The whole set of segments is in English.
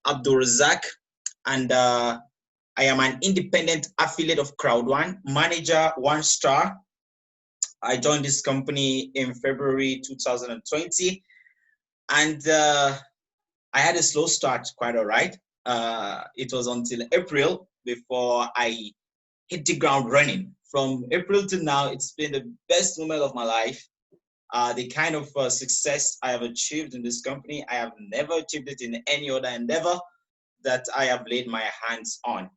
Abdulrazak, and I am an independent affiliate of Crowd1, manager 1 star. I joined this company in February 2020, and I had a slow start, quite all right. It was until April before I hit the ground running. From April to now, it's been the best moment of my life. The kind of success I have achieved in this company, I have never achieved it in any other endeavor that I have laid my hands on.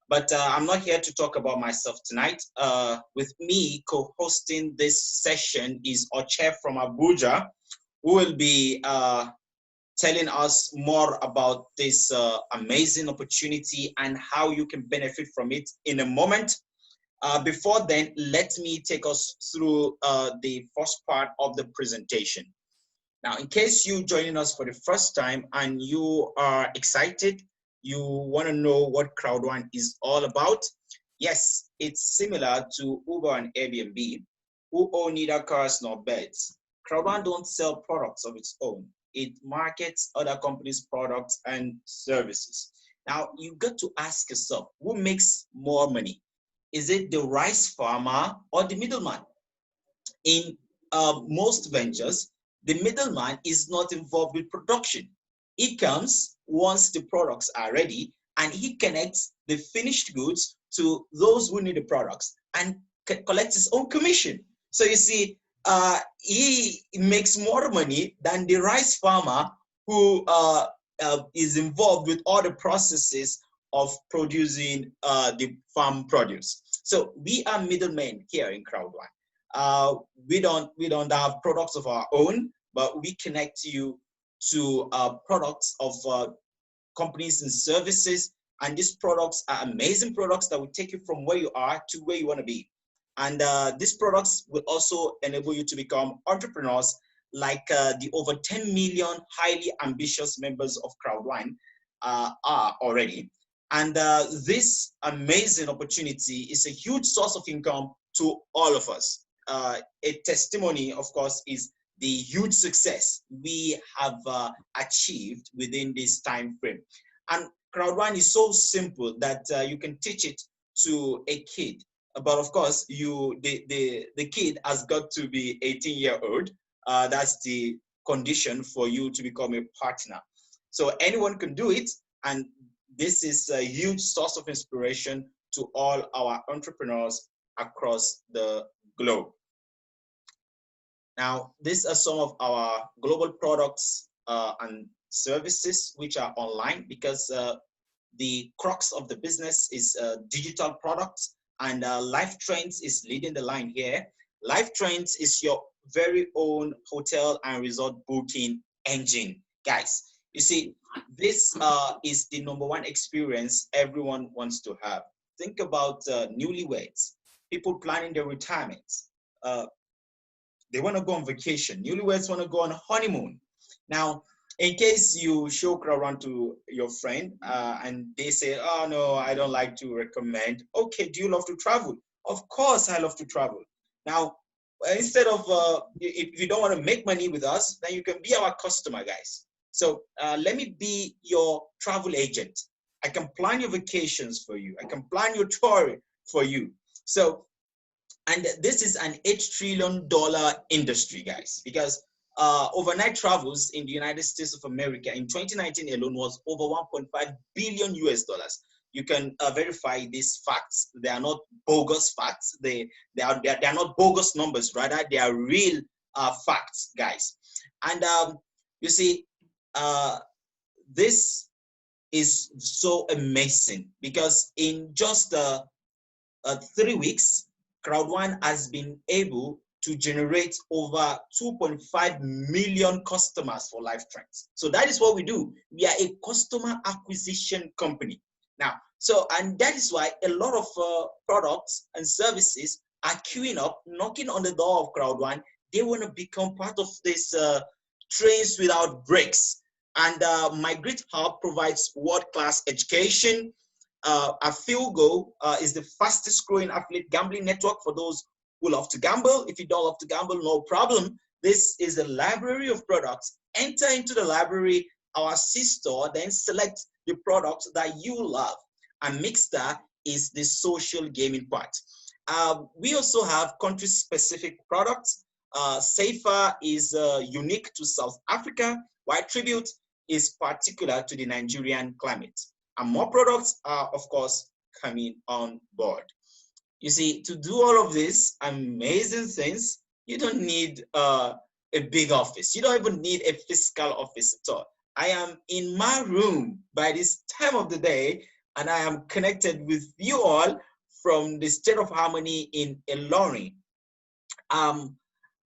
But I'm not here to talk about myself tonight. With me co-hosting this session is Oche from Abuja, who will be telling us more about this amazing opportunity and how you can benefit from it in a moment. Before then, let me take us through the first part of the presentation. Now, in case you're joining us for the first time and you are excited, you want to know what Crowd1 is all about, yes, it's similar to Uber and Airbnb, who own neither cars nor beds. Crowd1 don't sell products of its own. It markets other companies' products and services. Now, you got to ask yourself, who makes more money? Is it the rice farmer or the middleman? In most ventures, the middleman is not involved with production. He comes once the products are ready and he connects the finished goods to those who need the products and collects his own commission. So you see, he makes more money than the rice farmer who is involved with all the processes of producing the farm produce. So we are middlemen here in Crowd1. We don't have products of our own, but we connect you to products of companies and services. And these products are amazing products that will take you from where you are to where you want to be. And these products will also enable you to become entrepreneurs like the over 10 million highly ambitious members of Crowd1 are already. And this amazing opportunity is a huge source of income to all of us. A testimony, of course, is the huge success we have achieved within this time frame. And Crowd1 is so simple that you can teach it to a kid. But of course, the kid has got to be 18-year-old. That's the condition for you to become a partner. So anyone can do it, and this is a huge source of inspiration to all our entrepreneurs across the globe. Now, these are some of our global products and services which are online, because the crux of the business is digital products, and Life Trends is leading the line here. Life Trends is your very own hotel and resort booking engine, guys. You see, this is the #1 experience everyone wants to have. Think about newlyweds, people planning their retirement. They want to go on vacation. Newlyweds want to go on honeymoon. Now, in case you show Crowd1 to your friend and they say, oh no, I don't like to recommend. Okay, do you love to travel? Of course I love to travel. Now, instead of, if you don't want to make money with us, then you can be our customer, guys. So let me be your travel agent. I can plan your vacations for you. I can plan your tour for you. So, and this is an $8 trillion industry, guys, because overnight travels in the United States of America in 2019 alone was over 1.5 billion US dollars. You can verify these facts. They are not bogus facts. They are not bogus numbers. Rather, they are real facts, guys. And you see, this is so amazing because in just 3 weeks, Crowd1 has been able to generate over 2.5 million customers for Life Trends. So that is what we do. We are a customer acquisition company. Now, and that is why a lot of products and services are queuing up, knocking on the door of Crowd1. They want to become part of this trains without brakes. And My Great Hub provides world-class education. Afilgo is the fastest growing affiliate gambling network for those who love to gamble. If you don't love to gamble, no problem. This is a library of products. Enter into the library our C-store, then select the products that you love. And Mixstar is the social gaming part. We also have country-specific products. Safer is unique to South Africa, while Tribute is particular to the Nigerian climate. And more products are, of course, coming on board. You see, to do all of these amazing things, you don't need a big office. You don't even need a physical office at all. I am in my room by this time of the day, and I am connected with you all from the State of Harmony in Ilorin.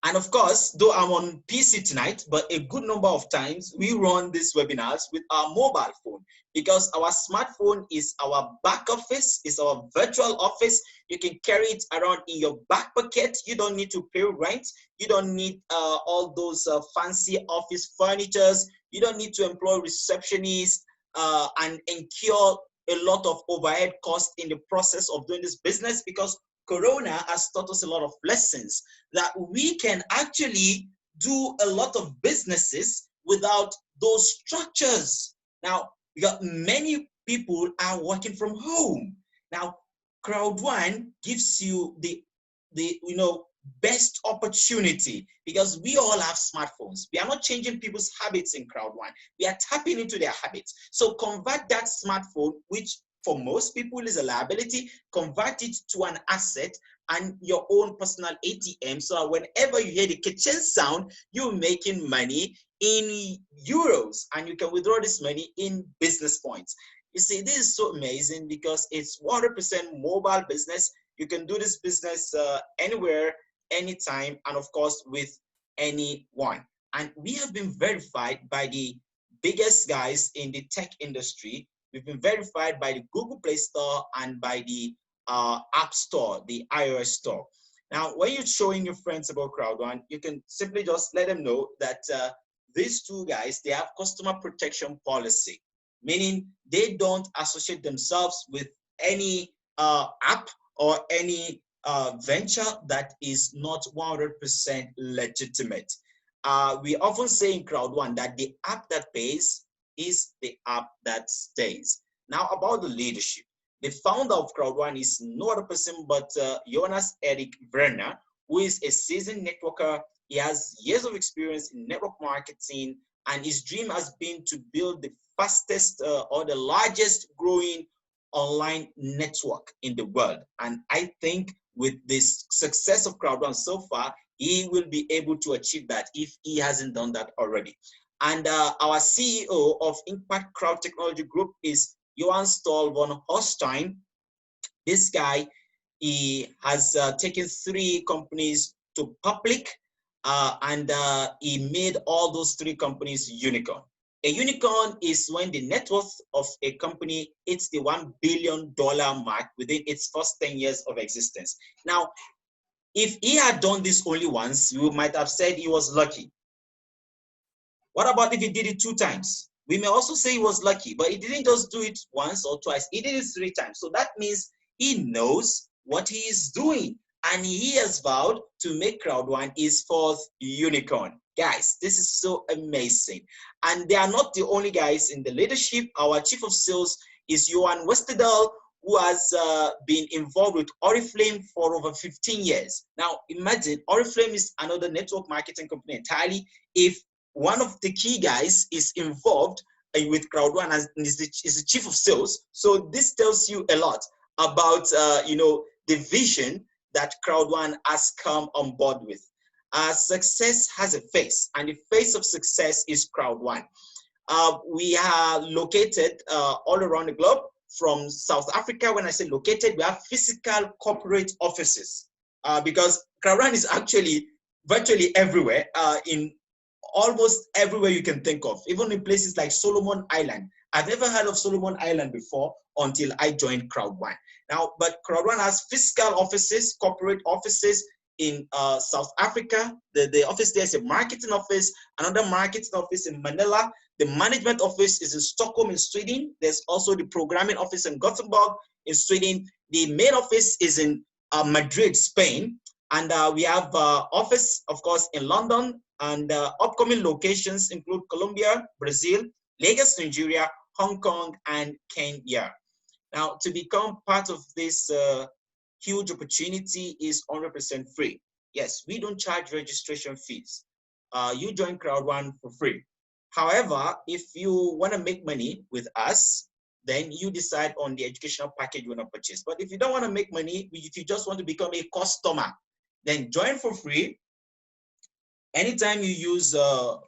And of course, though I'm on PC tonight, but a good number of times we run these webinars with our mobile phone, because our smartphone is our back office, is our virtual office. You can carry it around in your back pocket. You don't need to pay rent. You don't need all those fancy office furnitures. You don't need to employ receptionists and incur a lot of overhead costs in the process of doing this business, because Corona has taught us a lot of lessons that we can actually do a lot of businesses without those structures. Now, we got many people are working from home. Now, Crowd1 gives you the best opportunity, because we all have smartphones. We are not changing people's habits in Crowd1. We are tapping into their habits. So convert that smartphone, which for most people is a liability, convert it to an asset and your own personal ATM, so that whenever you hear the kitchen sound, you're making money in euros and you can withdraw this money in business points. You see, this is so amazing because it's 100% mobile business. You can do this business anywhere, anytime, and of course with anyone. And we have been verified by the biggest guys in the tech industry. We've been verified by the Google Play Store and by the App Store, the iOS Store. Now, when you're showing your friends about Crowd1, you can simply just let them know that these two guys, they have customer protection policy, meaning they don't associate themselves with any app or any venture that is not 100% legitimate. We often say in Crowd1 that the app that pays is the app that stays. Now, about the leadership. The founder of Crowd1 is no other person but Jonas Erik Werner, who is a seasoned networker. He has years of experience in network marketing, and his dream has been to build the fastest or the largest growing online network in the world. And I think with this success of Crowd1 so far, he will be able to achieve that if he hasn't done that already. And our CEO of Impact Crowd Technology Group is Johan Stoll von Holstein. This guy, he has taken 3 companies to public, and he made all those 3 companies unicorn. A unicorn is when the net worth of a company hits the $1 billion mark within its first 10 years of existence. Now, if he had done this only once, you might have said he was lucky. What about if he did it 2 times? We may also say he was lucky, but he didn't just do it once or twice. He did it 3 times. So that means he knows what he is doing. And he has vowed to make Crowd1 his 4th unicorn. Guys, this is so amazing. And they are not the only guys in the leadership. Our chief of sales is Johan Westerdal, who has been involved with Oriflame for over 15 years. Now, imagine, Oriflame is another network marketing company entirely. If one of the key guys is involved with Crowd1 and is the chief of sales, so this tells you a lot about the vision that Crowd1 has come on board with. Success has a face, and the face of success is Crowd1. We are located all around the globe. From South Africa, when I say located, we have physical corporate offices because Crowd1 is actually virtually everywhere, in almost everywhere you can think of, even in places like Solomon Island. I've never heard of Solomon Island before until I joined Crowd1. Now, but Crowd1 has physical offices, corporate offices in South Africa. The office there is a marketing office, another marketing office in Manila. The management office is in Stockholm in Sweden. There's also the programming office in Gothenburg in Sweden. The main office is in Madrid, Spain. And we have office, of course, in London. And upcoming locations include Colombia, Brazil, Lagos, Nigeria, Hong Kong, and Kenya. Now, to become part of this huge opportunity is 100% free. Yes, we don't charge registration fees. You join Crowd1 for free. However, if you want to make money with us, then you decide on the educational package you want to purchase. But if you don't want to make money, if you just want to become a customer, then join for free. Anytime you use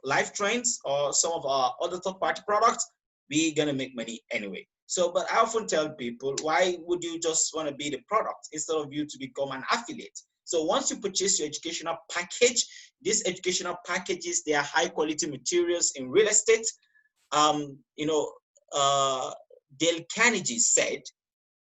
Life Trends or some of our other third-party products, we're gonna make money anyway. So, but I often tell people, why would you just want to be the product instead of you to become an affiliate? So once you purchase your educational package, these educational packages, they are high quality materials in real estate. You know, Dale Carnegie said,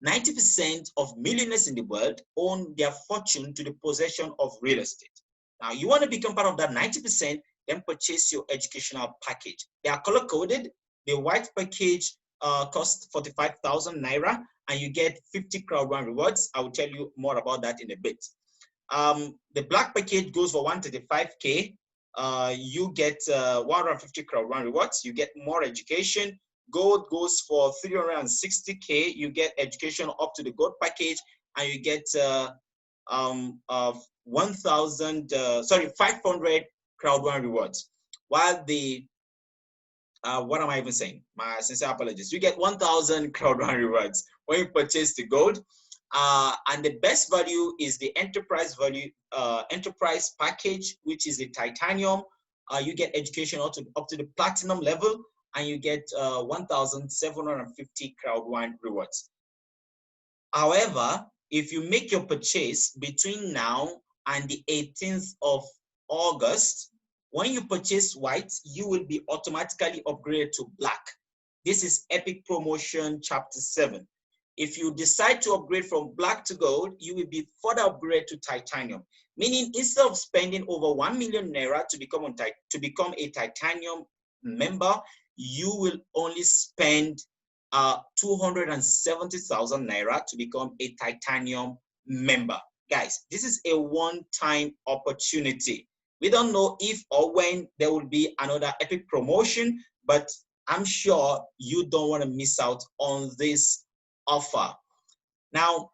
90% of millionaires in the world own their fortune to the possession of real estate. Now, you want to become part of that 90%, then purchase your educational package. They are color coded. The white package costs 45,000 Naira, and you get 50 Crowd1 rewards. I will tell you more about that in a bit. The black package goes for 135K. You get 150 Crowd1 rewards. You get more education. Gold goes for 360K. You get education up to the gold package, and you get 500 Crowd1 rewards. While the what am I even saying? My sincere apologies. You get 1,000 Crowd1 rewards when you purchase the gold. And the best value is the enterprise value, enterprise package, which is the titanium. You get education up to the platinum level, and you get 1,750 Crowd1 rewards. However, if you make your purchase between now and the 18th of August, when you purchase white, you will be automatically upgraded to black. This is Epic Promotion Chapter 7. If you decide to upgrade from black to gold, you will be further upgraded to titanium. Meaning, instead of spending over 1 million Naira to become a titanium member, you will only spend 270,000 Naira to become a titanium member. Guys, this is a one-time opportunity. We don't know if or when there will be another epic promotion, but I'm sure you don't want to miss out on this offer. Now,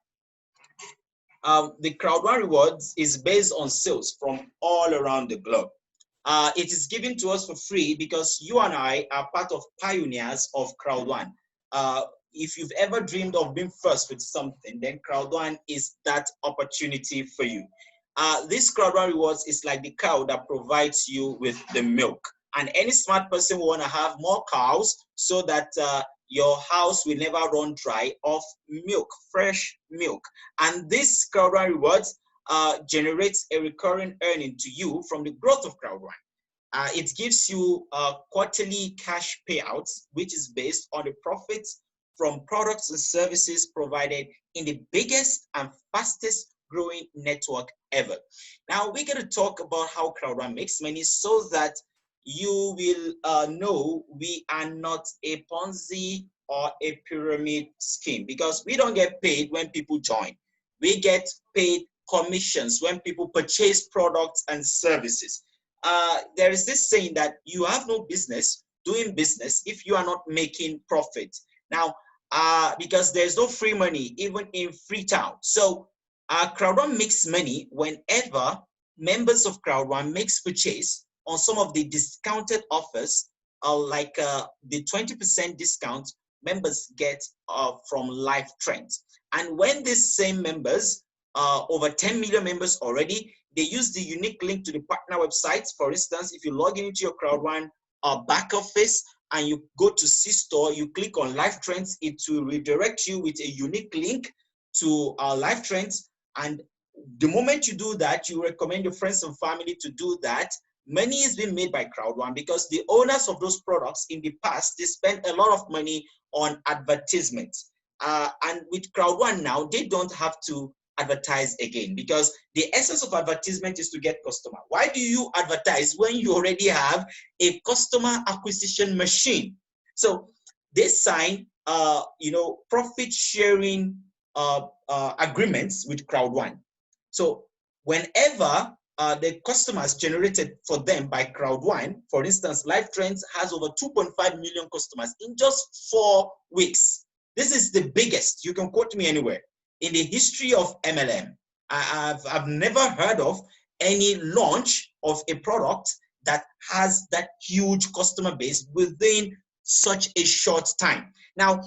the Crowd1 rewards is based on sales from all around the globe. It is given to us for free because you and I are part of pioneers of Crowd1. If you've ever dreamed of being first with something, then Crowd1 is that opportunity for you. This Crowd1 rewards is like the cow that provides you with the milk. And any smart person will want to have more cows so that your house will never run dry of milk, fresh milk. And this Crowd1 rewards generates a recurring earning to you from the growth of Crowd1. It gives you quarterly cash payouts, which is based on the profits from products and services provided in the biggest and fastest growing network ever. Now, we're going to talk about how Crowd1 makes money so that you will know we are not a Ponzi or a pyramid scheme, because we don't get paid when people join. We get paid commissions when people purchase products and services. There is this saying that you have no business doing business if you are not making profit. Now, because there's no free money even in Freetown. So Crowd1 makes money whenever members of Crowd1 makes purchase on some of the discounted offers, like the 20% discount members get from Life Trends. And when these same members, over 10 million members already, they use the unique link to the partner websites. For instance, if you log into your Crowd1 back office and you go to C-Store, you click on Life Trends, it will redirect you with a unique link to Life Trends. And the moment you do that, you recommend your friends and family to do that. Money is being made by Crowd1 because the owners of those products in the past, they spent a lot of money on advertisements. And with Crowd1 now, they don't have to advertise again, because the essence of advertisement is to get customer. Why do you advertise when you already have a customer acquisition machine? So they sign profit sharing agreements with Crowd1. So whenever the customers generated for them by Crowd1. For instance, Life Trends has over 2.5 million customers in just 4 weeks. This is the biggest, you can quote me anywhere, in the history of MLM. I've never heard of any launch of a product that has that huge customer base within such a short time. Now,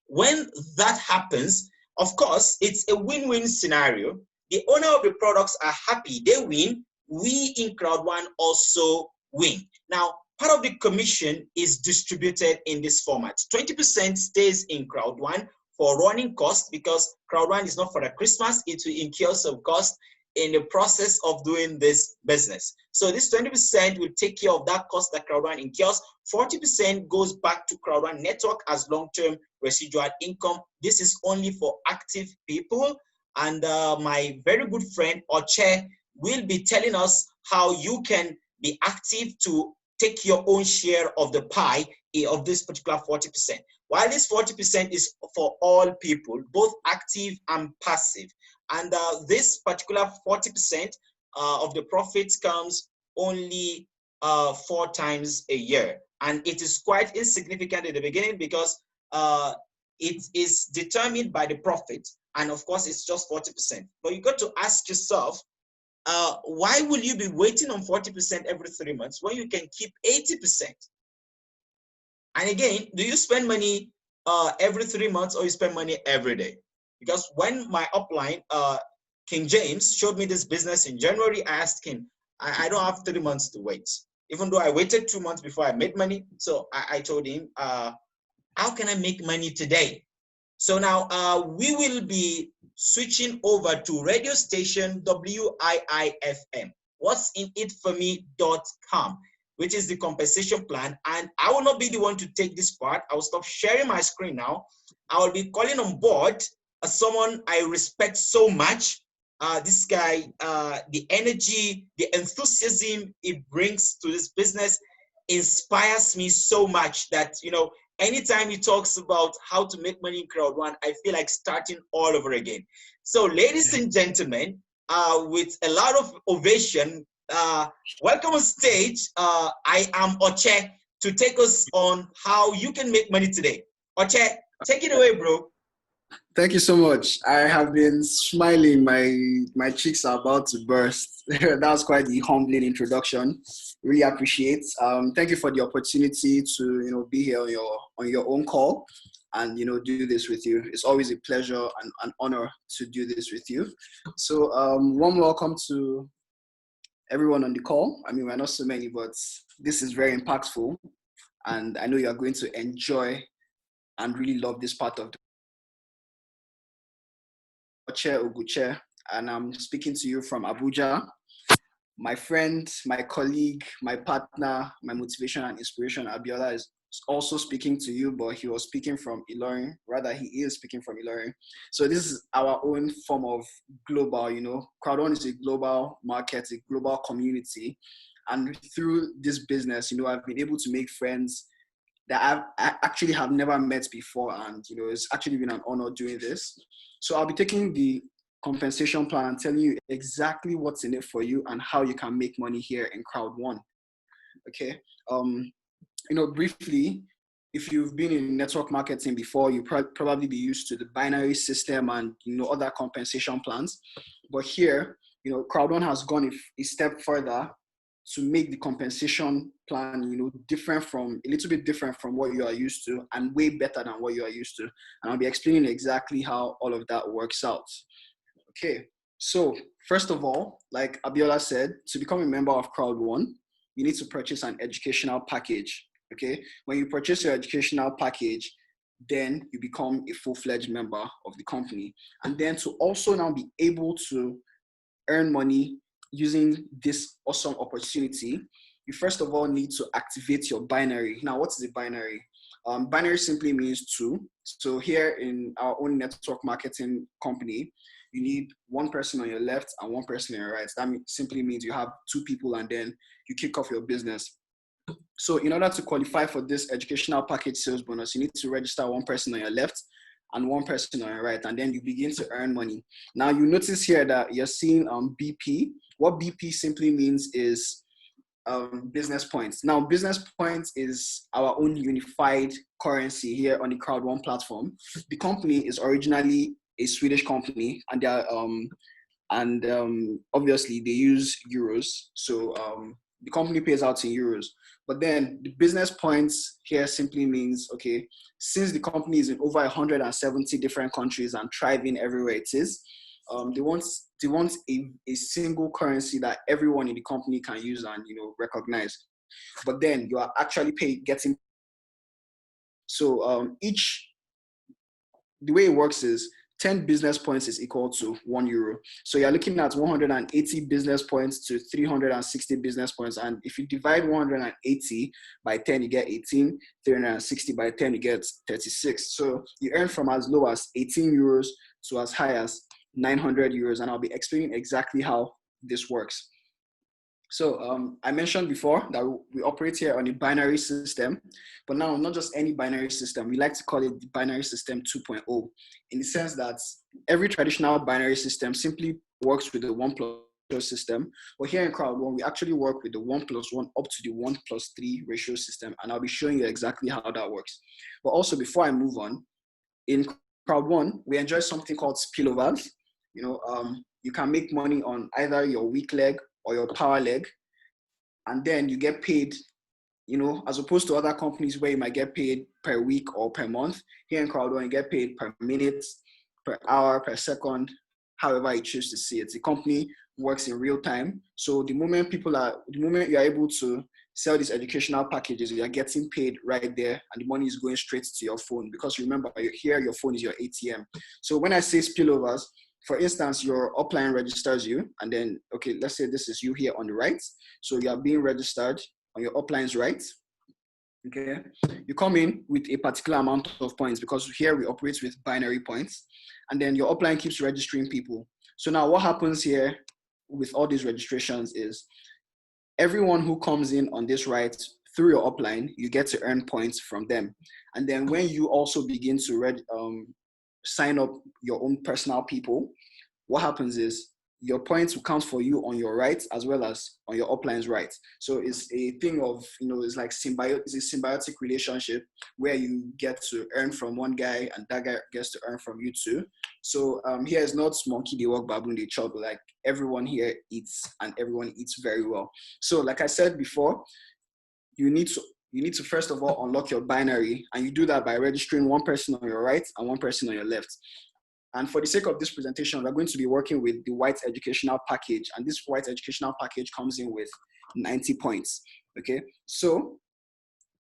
when that happens, of course, it's a win-win scenario. The owner of the products are happy, they win. We in Crowd1 also win. Now, part of the commission is distributed in this format. 20% stays in Crowd1 for running costs, because Crowd1 is not for the Christmas, it will incur some cost in the process of doing this business. So this 20% will take care of that cost that Crowd1 incurs. 40% goes back to Crowd1 network as long-term residual income. This is only for active people. And my very good friend Oche will be telling us how you can be active to take your own share of the pie of this particular 40%. While this 40% is for all people, both active and passive. And this particular 40% of the profits comes only 4 times a year. And it is quite insignificant at the beginning, because it is determined by the profit. And of course, it's just 40%. But you got to ask yourself, why will you be waiting on 40% every 3 months when you can keep 80%? And again, do you spend money every 3 months, or you spend money every day? Because when my upline, King James, showed me this business in January, I asked him, I don't have 3 months to wait. Even though I waited 2 months before I made money. So I told him, how can I make money today? So now we will be switching over to radio station WIIFM, what'sinitforme.com, which is the compensation plan. And I will not be the one to take this part. I will stop sharing my screen now. I will be calling on board someone I respect so much. This guy, the energy, the enthusiasm it brings to this business inspires me so much that, you know, anytime he talks about how to make money in Crowd1, I feel like starting all over again. So, ladies and gentlemen, with a lot of ovation, welcome on stage. I am Oche to take us on how you can make money today. Oche, take it away, bro. Thank you so much. I have been smiling. My cheeks are about to burst. That was quite the humbling introduction. Really appreciate. Thank you for the opportunity to be here on your own call and do this with you. It's always a pleasure and an honor to do this with you. So warm welcome to everyone on the call. I mean, we're not so many, but this is very impactful, and I know you are going to enjoy and really love this part of the Oguche, and I'm speaking to you from Abuja. My friend, my colleague, my partner, my motivation and inspiration, Abiola, is also speaking to you, but he was speaking from Ilorin. Rather, he is speaking from Ilorin. So this is our own form of global, Crowd1 is a global market, a global community. And through this business, I've been able to make friends that I actually have never met before. And, it's actually been an honor doing this. So I'll be taking the compensation plan and telling you exactly what's in it for you and how you can make money here in Crowd1. Okay. Briefly, if you've been in network marketing before, you probably be used to the binary system and, other compensation plans. But here, Crowd1 has gone a step further to make the compensation plan, a little bit different from what you are used to and way better than what you are used to. And I'll be explaining exactly how all of that works out. Okay, so first of all, like Abiola said, to become a member of Crowd1, you need to purchase an educational package. Okay, when you purchase your educational package, then you become a full-fledged member of the company. And then to also now be able to earn money using this awesome opportunity, you first of all need to activate your binary. Now, what is a binary? Binary simply means 2. So here in our own network marketing company, you need one person on your left and one person on your right. That simply means you have 2 people and then you kick off your business. So in order to qualify for this educational package sales bonus, you need to register one person on your left and one person on your right, and then you begin to earn money. Now you notice here that you're seeing BP. What BP simply means is business points. Now, business points is our own unified currency here on the Crowd1 platform. The company is originally a Swedish company, and they're obviously they use euros. So the company pays out in euros. But then the business points here simply means, okay, since the company is in over 170 different countries and thriving everywhere it is, they want a single currency that everyone in the company can use and recognize. But then you are actually getting. So the way it works is 10 business points is equal to €1. So you're looking at 180 business points to 360 business points. And if you divide 180 by 10, you get 18. 360 by 10, you get 36. So you earn from as low as €18 to as high as €900. And I'll be explaining exactly how this works. So I mentioned before that we operate here on a binary system, but now not just any binary system. We like to call it the binary system 2.0, in the sense that every traditional binary system simply works with the 1+1 system. But here in Crowd1, we actually work with the 1+1 up to the 1+3 ratio system, and I'll be showing you exactly how that works. But also, before I move on, in Crowd1, we enjoy something called spillovers. You can make money on either your weak leg or your power leg, and then you get paid, as opposed to other companies where you might get paid per week or per month. Here in Crowd1, you get paid per minute, per hour, per second, however you choose to see it. The company works in real time. So the moment you are able to sell these educational packages, you are getting paid right there, and the money is going straight to your phone, because remember, here your phone is your ATM. So when I say spillovers, for instance, your upline registers you, and then, okay, let's say this is you here on the right. So you are being registered on your upline's right. Okay, you come in with a particular amount of points, because here we operate with binary points, and then your upline keeps registering people. So now what happens here with all these registrations is everyone who comes in on this right through your upline, you get to earn points from them. And then when you also begin to sign up your own personal people, what happens is your points will count for you on your right as well as on your upline's right. So it's a thing of, it's like it's a symbiotic relationship where you get to earn from one guy and that guy gets to earn from you too. So here is not monkey they walk, baboon they chop, like everyone here eats, and everyone eats very well. So like I said before, you need to first of all unlock your binary, and you do that by registering one person on your right and one person on your left. And for the sake of this presentation, we're going to be working with the white educational package, and this white educational package comes in with 90 points. Okay, so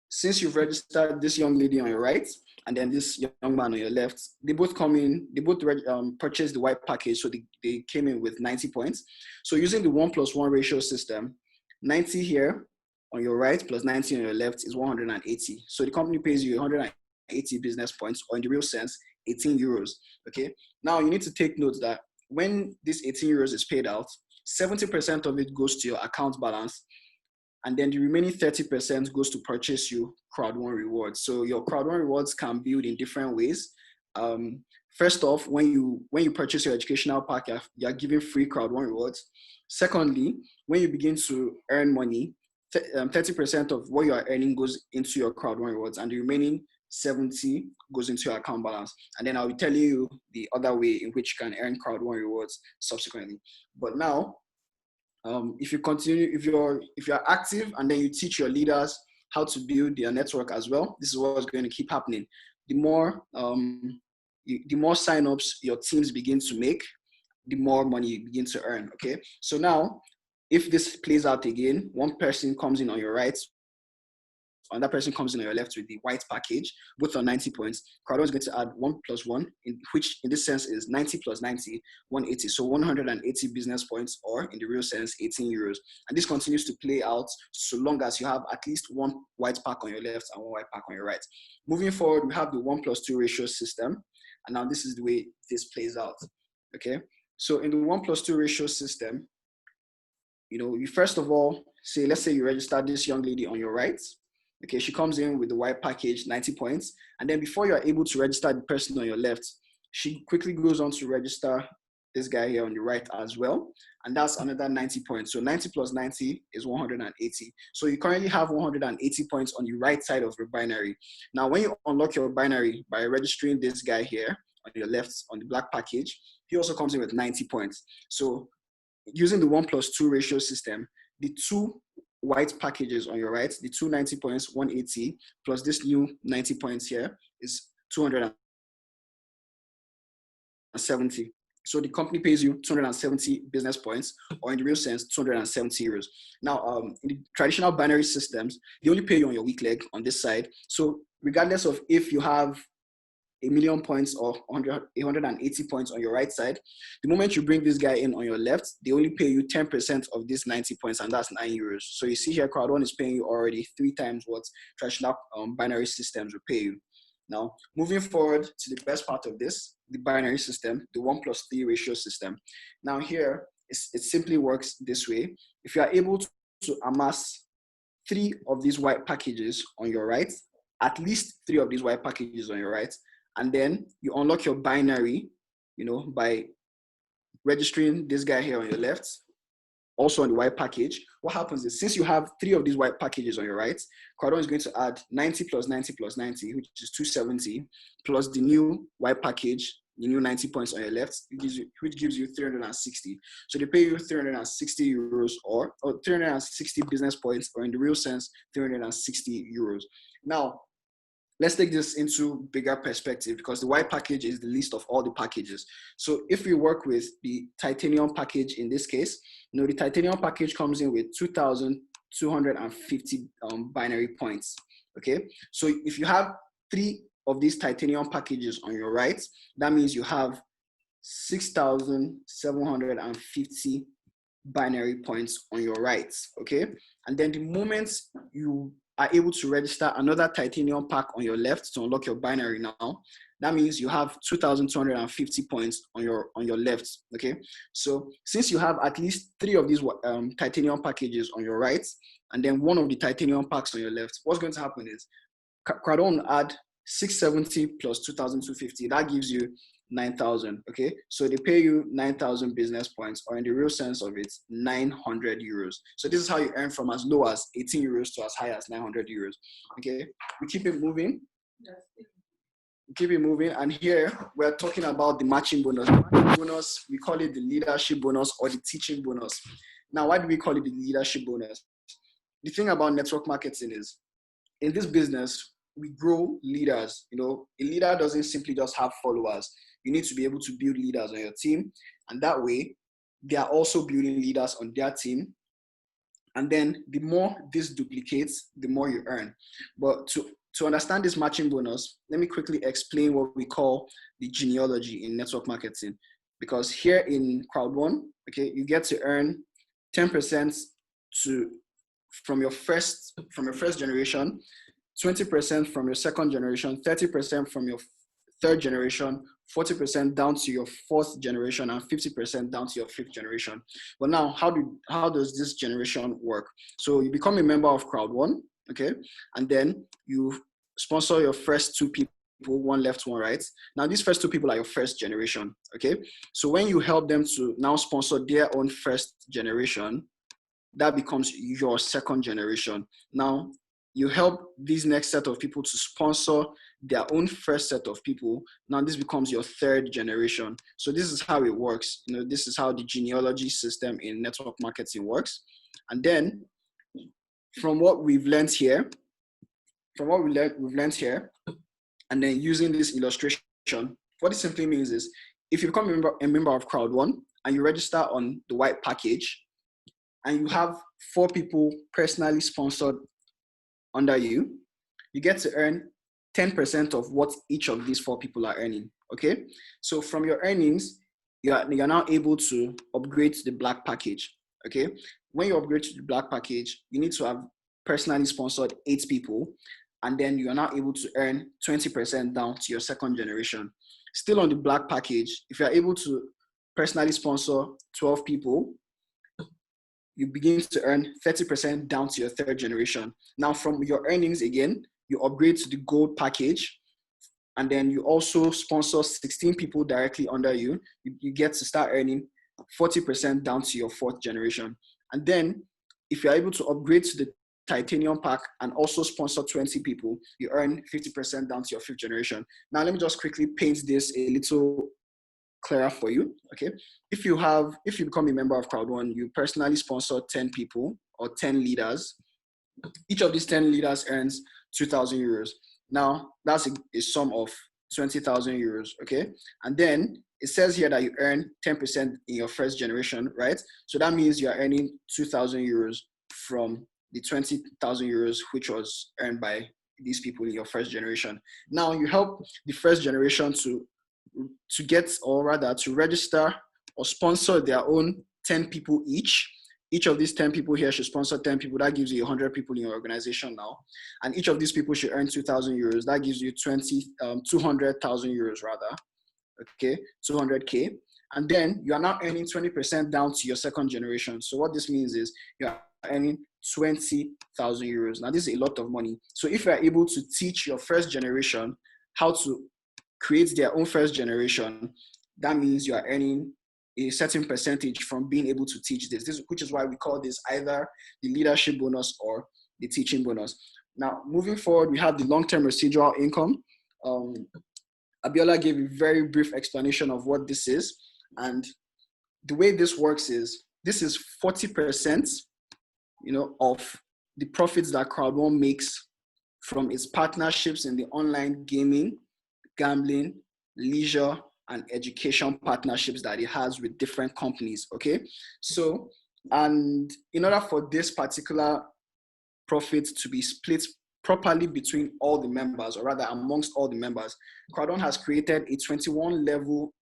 since you've registered this young lady on your right and then this young man on your left, they both purchased the white package, so they came in with 90 points. So using the 1+1 ratio system, 90 here on your right plus 90 on your left is 180. So the company pays you 180 business points, or in the real sense, €18. Okay. Now you need to take note that when this €18 is paid out, 70% of it goes to your account balance, and then the remaining 30% goes to purchase you Crowd1 rewards. So your Crowd1 rewards can build in different ways. First off, when you purchase your educational pack, you're giving free Crowd1 rewards. Secondly, when you begin to earn money, 30% of what you are earning goes into your Crowd1 rewards, and the remaining 70 goes into your account balance. And then I'll be telling you the other way in which you can earn Crowd1 rewards subsequently. But now, if you're active and then you teach your leaders how to build their network as well, this is what's going to keep happening. The more signups your teams begin to make, the more money you begin to earn. Okay, so now if this plays out again, one person comes in on your right, and that person comes in on your left with the white package, both on 90 points. Crowd1 is going to add 1+1, which in this sense is 90 plus 90, 180. So 180 business points, or in the real sense, €18. And this continues to play out so long as you have at least one white pack on your left and one white pack on your right. Moving forward, we have the 1+2 ratio system. And now this is the way this plays out. Okay. So in the 1+2 ratio system, you first of all let's say you register this young lady on your right. Okay, she comes in with the white package, 90 points. And then before you're able to register the person on your left, she quickly goes on to register this guy here on the right as well. And that's another 90 points. So 90 plus 90 is 180. So you currently have 180 points on the right side of your binary. Now, when you unlock your binary by registering this guy here on your left on the black package, he also comes in with 90 points. So using the 1+2 ratio system, the two white packages on your right, the 290 points, 180, plus this new 90 points here is 270. So the company pays you 270 business points, or in the real sense, 270 euros. Now, in the traditional binary systems, they only pay you on your weak leg on this side. So regardless of if you have 1,000,000 points or 180 points on your right side, the moment you bring this guy in on your left, they only pay you 10% of this 90 points, and that's 9 euros. So you see here, Crowd1 is paying you already 3 times what traditional binary systems will pay you. Now, moving forward to the best part of this, the binary system, the 1+3 ratio system. Now here, it simply works this way. If you are able to amass 3 of these white packages on your right, at least 3 of these white packages on your right, and then you unlock your binary, by registering this guy here on your left, also on the white package. What happens is, since you have 3 of these white packages on your right, Crowd1 is going to add 90 plus 90 plus 90, which is 270, plus the new white package, the new 90 points on your left, which gives you 360. So they pay you 360 euros or 360 business points, or in the real sense, 360 euros. Now, let's take this into bigger perspective, because the white package is the least of all the packages. So if we work with the titanium package in this case, the titanium package comes in with 2,250 binary points. Okay, so if you have 3 of these titanium packages on your right, that means you have 6,750 binary points on your right. Okay, and then the moment you are able to register another titanium pack on your left to unlock your binary now, that means you have 2,250 points on your left. Okay, so since you have at least 3 of these titanium packages on your right, and then 1 of the titanium packs on your left, what's going to happen is Crowd1 will add 670 plus 2,250. That gives you 9,000. Okay, so they pay you 9,000 business points, or in the real sense of it, 900 euros. So this is how you earn from as low as 18 euros to as high as 900 euros. Okay, we keep it moving. And here we're talking about the matching bonus. The matching bonus, we call it the leadership bonus or the teaching bonus. Now, why do we call it the leadership bonus? The thing about network marketing is, in this business, we grow leaders. A leader doesn't simply just have followers. You need to be able to build leaders on your team, and that way they are also building leaders on their team. And then the more this duplicates, the more you earn. But to understand this matching bonus, let me quickly explain what we call the genealogy in network marketing. Because here in Crowd1, okay, you get to earn 10% from your first generation, 20% from your second generation, 30% from your third generation, 40% down to your 4th generation, and 50% down to your 5th generation. But now, how does this generation work? So you become a member of Crowd1, okay, and then you sponsor your first 2 people, one left, one right. Now, these first 2 people are your first generation, okay? So when you help them to now sponsor their own first generation, that becomes your second generation. Now, you help these next set of people to sponsor their own first set of people. Now this becomes your 3rd generation. So this is how it works. This is how the genealogy system in network marketing works. And then from what we've learned here, and then using this illustration, what it simply means is, if you become a member of Crowd1 and you register on the white package, and you have 4 people personally sponsored under you, you get to earn 10% of what each of these 4 people are earning. Okay, so from your earnings, you're now able to upgrade to the black package. Okay, when you upgrade to the black package, you need to have personally sponsored 8 people, and then you are now able to earn 20% down to your second generation. Still on the black package, if you're able to personally sponsor 12 people, you begin to earn 30% down to your third generation. Now from your earnings again, you upgrade to the gold package, and then you also sponsor 16 people directly under you. You get to start earning 40% down to your fourth generation. And then if you're able to upgrade to the titanium pack and also sponsor 20 people, you earn 50% down to your fifth generation. Now, let me just quickly paint this a little clearer for you. Okay. If you become a member of Crowd1, you personally sponsor 10 people or 10 leaders. Each of these 10 leaders earns 2,000 euros. Now, that's a sum of 20,000 euros. Okay. And then it says here that you earn 10% in your first generation, right? So that means you are earning 2,000 euros from the 20,000 euros, which was earned by these people in your first generation. Now you help the first generation to get, or rather to register or sponsor their own 10 people each. Each of these 10 people here should sponsor 10 people. That gives you 100 people in your organization now. And each of these people should earn 2,000 euros. That gives you 200,000 euros rather. Okay, 200K. And then you are now earning 20% down to your second generation. So what this means is you are earning 20,000 euros. Now this is a lot of money. So if you are able to teach your first generation how to create their own first generation, that means you are earning a certain percentage from being able to teach this, which is why we call this either the leadership bonus or the teaching bonus. Now, moving forward, we have the long-term residual income. Abiola gave a very brief explanation of what this is. And the way this works is, this is 40%, of the profits that Crowd1 makes from its partnerships in the online gaming, gambling, leisure, and education partnerships that it has with different companies, okay? So, and in order for this particular profit to be split properly between all the members, or rather amongst all the members, Crowd1 has created a 21-level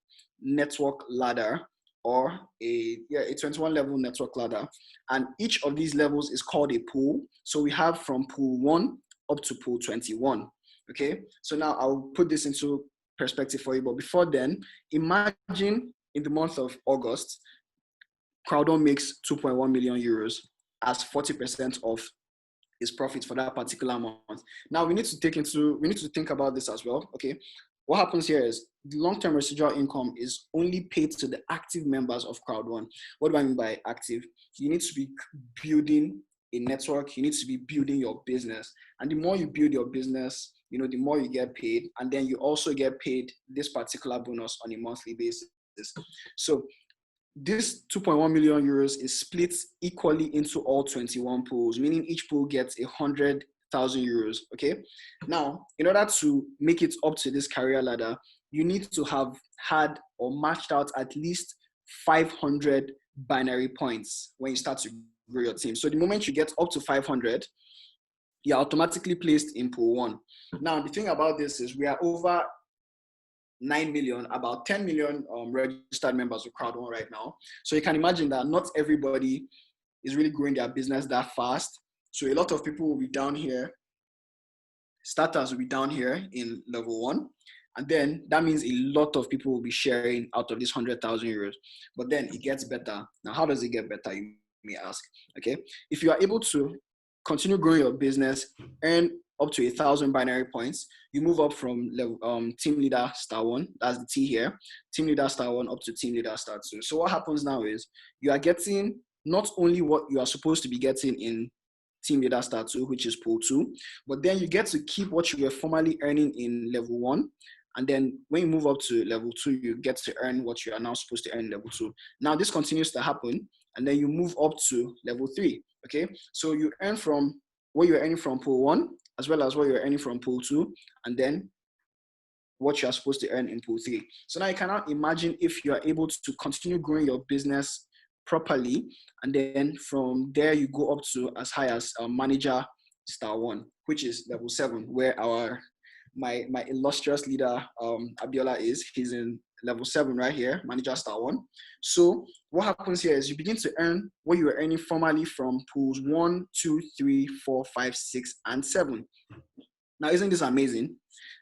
network ladder, or a 21-level network ladder. And each of these levels is called a pool. So we have from pool 1 up to pool 21, okay? So now I'll put this into perspective for you, but before then, imagine in the month of August, Crowd1 makes 2.1 million euros as 40% of its profit for that particular month. Now we need to think about this as well. Okay, what happens here is the long-term residual income is only paid to the active members of Crowd1. What do I mean by active? You need to be building a network. You need to be building your business, and the more you build your business, the more you get paid, and then you also get paid this particular bonus on a monthly basis. So this 2.1 million euros is split equally into all 21 pools, meaning each pool gets 100,000 euros, okay? Now, in order to make it up to this career ladder, you need to have had or matched out at least 500 binary points when you start to grow your team. So the moment you get up to 500, you're automatically placed in pool 1. Now, the thing about this is we are over 9 million, about 10 million registered members of Crowd1 right now. So you can imagine that not everybody is really growing their business that fast. So a lot of people will be down here. Starters will be down here in level 1. And then that means a lot of people will be sharing out of this 100,000 euros. But then it gets better. Now, how does it get better, you may ask? Okay. If you are able to continue growing your business, earn up to 1,000 binary points, you move up from level, team leader star 1, that's the T here, team leader star 1 up to team leader star 2. So what happens now is you are getting not only what you are supposed to be getting in team leader star 2, which is pool 2, but then you get to keep what you were formerly earning in level 1. And then when you move up to level 2, you get to earn what you are now supposed to earn in level 2. Now this continues to happen, and then you move up to level 3, okay? So you earn from what you're earning from pool 1, as well as what you're earning from pool 2, and then what you're supposed to earn in pool 3. So now you cannot imagine if you are able to continue growing your business properly, and then from there you go up to as high as manager star 1, which is level 7, where my illustrious leader Abiola is. He's in level 7 right here, manager star 1. So what happens here is you begin to earn what you were earning formerly from pools 1, 2, 3, 4, 5, 6, and 7. Now, isn't this amazing?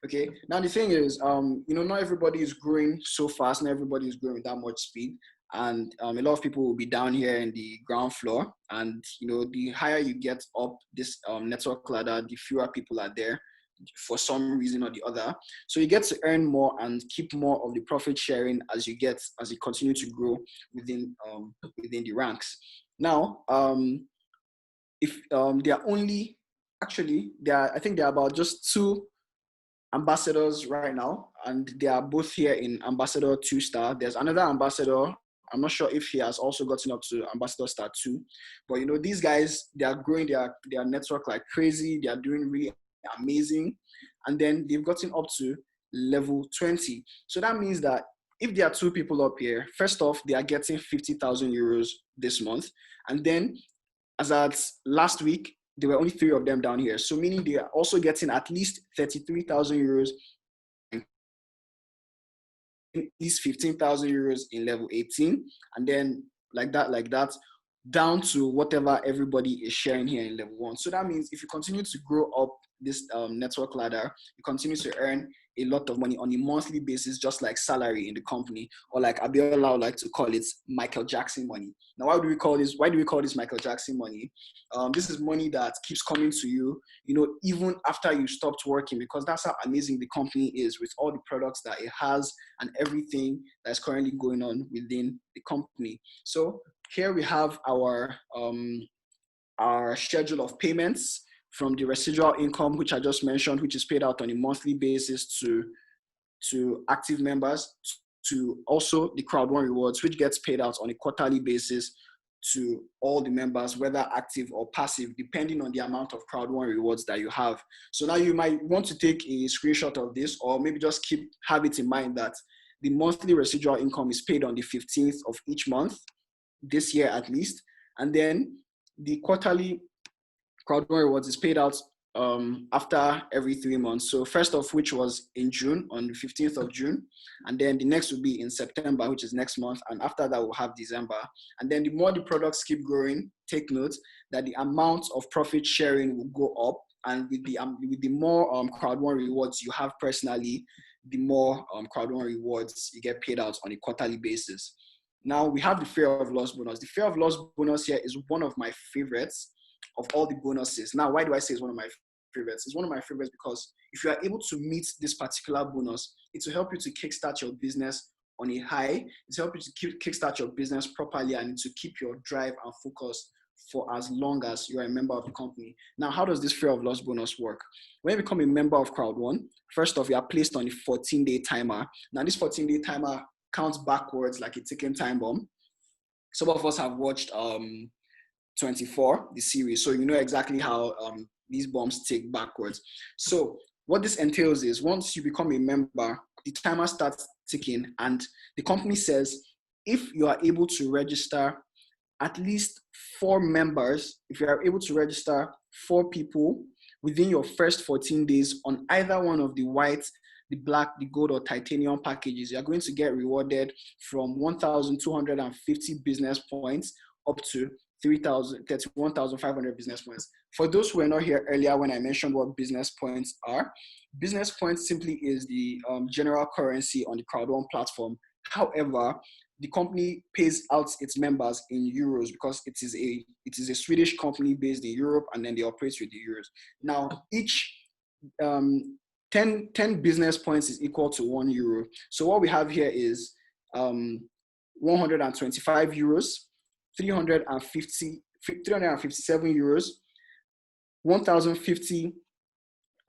Okay. Now the thing is, not everybody is growing so fast. Not everybody is growing with that much speed. and a lot of people will be down here in the ground floor. And the higher you get up this network ladder, the fewer people are there for some reason or the other. So you get to earn more and keep more of the profit sharing as you continue to grow within the ranks. Now, if there are only actually I think there are about just 2 ambassadors right now, and they are both here in ambassador 2-star. There's another ambassador. I'm not sure if he has also gotten up to ambassador star 2, but these guys, they are growing their network like crazy. They are doing really amazing, and then they've gotten up to level 20. So that means that if there are 2 people up here, first off, they are getting 50,000 euros this month, and then as at last week, there were only 3 of them down here. So meaning they are also getting at least 33,000 euros, at least 15,000 euros in level 18, and then like that, down to whatever everybody is sharing here in level 1. So that means if you continue to grow up this network ladder, you continue to earn a lot of money on a monthly basis, just like salary in the company, or like Abiola would like to call it, Michael Jackson money. Now, why do we call this Michael Jackson money? This is money that keeps coming to you, even after you stopped working, because that's how amazing the company is with all the products that it has and everything that's currently going on within the company. So here we have our schedule of payments from the residual income, which I just mentioned, which is paid out on a monthly basis to active members, to also the Crowd1 rewards, which gets paid out on a quarterly basis to all the members, whether active or passive, depending on the amount of Crowd1 rewards that you have. So now you might want to take a screenshot of this, or maybe just have it in mind that the monthly residual income is paid on the 15th of each month, this year at least, and then the quarterly Crowd1 rewards is paid out after every 3 months. So first of which was in June, on the 15th of June, and then the next will be in September, which is next month, and after that we'll have December. And then the more the products keep growing, take note that the amount of profit sharing will go up, and with the more Crowd1 rewards you have personally, the more Crowd1 rewards you get paid out on a quarterly basis. Now we have the fear of loss bonus. The fear of loss bonus here is one of my favorites of all the bonuses. Now, why do I say it's one of my favorites? It's one of my favorites because if you are able to meet this particular bonus, it will help you to kickstart your business on a high. It's help you to kickstart your business properly and to keep your drive and focus for as long as you're a member of the company. Now, how does this fear of loss bonus work? When you become a member of Crowd1, first off, you are placed on a 14-day timer. Now, this 14-day timer counts backwards like a ticking time bomb. Some of us have watched 24, the series, so you know exactly how these bombs tick backwards. So what this entails is once you become a member, the timer starts ticking, and the company says if you are able to register at least 4 members, if you are able to register 4 people within your first 14 days on either one of the white, the black, the gold, or titanium packages, you're going to get rewarded from 1,250 business points up to 31,500 business points. For those who were not here earlier when I mentioned what business points are, business points simply is the general currency on the Crowd1 platform. However, the company pays out its members in euros because it is a Swedish company based in Europe, and then they operate with the euros. Now, each 10 business points is equal to €1. So what we have here is 125 euros, 357 euros, 1,050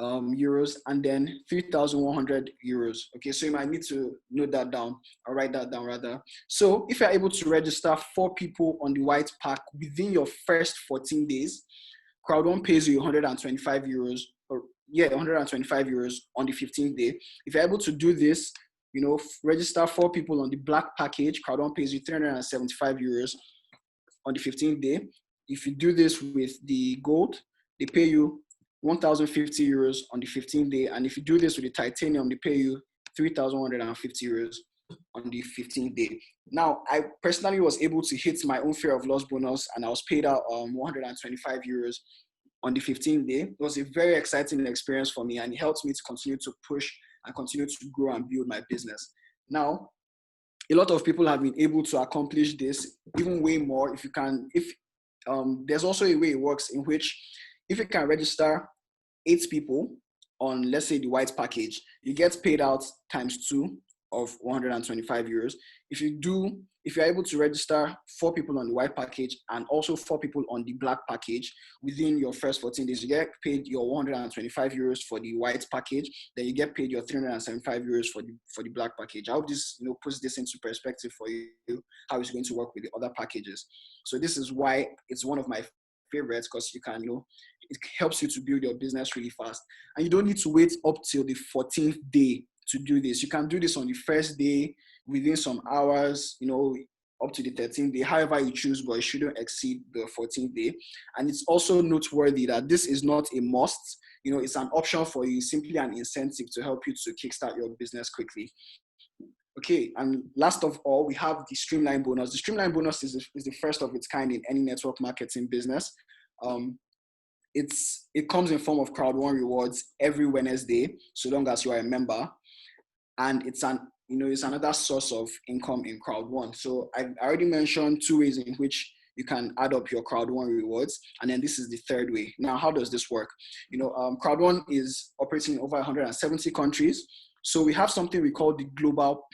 euros, and then 3,100 euros. Okay, so you might need to note that down or write that down rather. So if you're able to register 4 people on the white pack within your first 14 days, Crowd1 pays you 125 euros, 125 euros on the 15th day. If you're able to do this, register 4 people on the black package, Crowd1 pays you 375 euros on the 15th day. If you do this with the gold, they pay you 1,050 euros on the 15th day. And if you do this with the titanium, they pay you 3,150 euros on the 15th day. Now, I personally was able to hit my own fear of loss bonus, and I was paid out 125 euros on the 15th day. It was a very exciting experience for me, and it helped me to continue to push and continue to grow and build my business. Now, a lot of people have been able to accomplish this, even way more. If you can, if there's also a way it works in which if you can register 8 people on, let's say, the white package, you get paid out ×2 of 125 euros. If you're able to register 4 people on the white package and also 4 people on the black package within your first 14 days, you get paid your 125 euros for the white package. Then you get paid your 375 euros for the black package. I hope this puts this into perspective for you, how it's going to work with the other packages. So this is why it's one of my favorites, because you can, it helps you to build your business really fast. And you don't need to wait up till the 14th day to do this. You can do this on the first day, within some hours, up to the 13th day, however you choose, but it shouldn't exceed the 14th day. And it's also noteworthy that this is not a must. It's an option for you, simply an incentive to help you to kickstart your business quickly. Okay, and last of all, we have the Streamline bonus. The Streamline bonus is the first of its kind in any network marketing business. It comes in form of Crowd1 rewards every Wednesday, so long as you are a member, and it's another source of income in Crowd1. So I've already mentioned 2 ways in which you can add up your Crowd1 rewards, and then this is the third way. Now, how does this work? Crowd1 is operating in over 170 countries. So we have something we call the global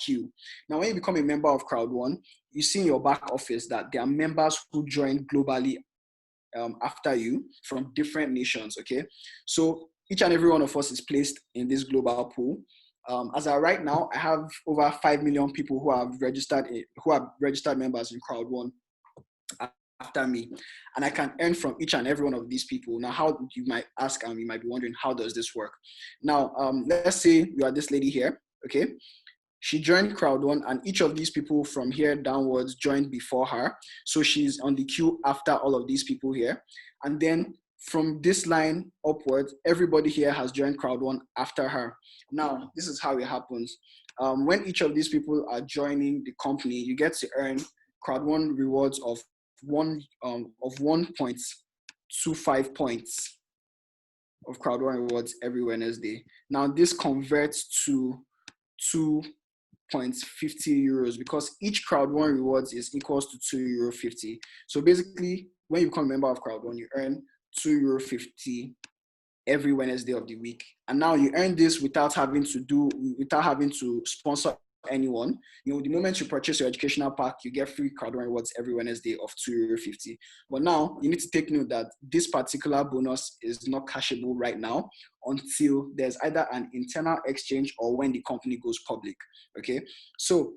queue. Now, when you become a member of Crowd1, you see in your back office that there are members who join globally after you from different nations. Okay, so each and every one of us is placed in this global pool. As of right now, I have over 5 million people who have registered members in Crowd1 after me, and I can earn from each and every one of these people. Now, how you might ask, and you might be wondering, how does this work? Now, let's say you are this lady here. Okay, she joined Crowd1, and each of these people from here downwards joined before her, so she's on the queue after all of these people here. And then from this line upwards, everybody here has joined Crowd1 after her. Now, this is how it happens. When each of these people are joining the company, you get to earn Crowd1 rewards of 1.25 points of Crowd1 rewards every Wednesday. Now, this converts to 2.50 euros because each Crowd1 rewards is equals to €2.50. So basically, when you become a member of Crowd1, you earn €2.50 every Wednesday of the week. And now you earn this without having to sponsor anyone. The moment you purchase your educational pack, you get free Crowd1 rewards every Wednesday of €2.50. But now you need to take note that this particular bonus is not cashable right now until there's either an internal exchange or when the company goes public. Okay, so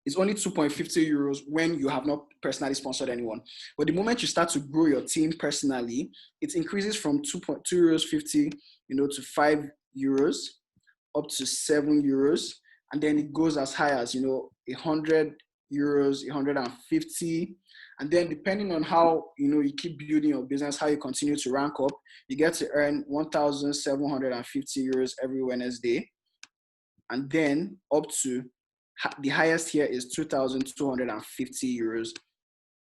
it's only 2.50 euros when you have not personally sponsored anyone. But the moment you start to grow your team personally, it increases from 2.50 euros to 5 euros up to 7 euros. And then it goes as high as, 100 euros, 150. And then depending on how, you keep building your business, how you continue to rank up, you get to earn 1,750 euros every Wednesday. And then up to the highest here is 2,250 euros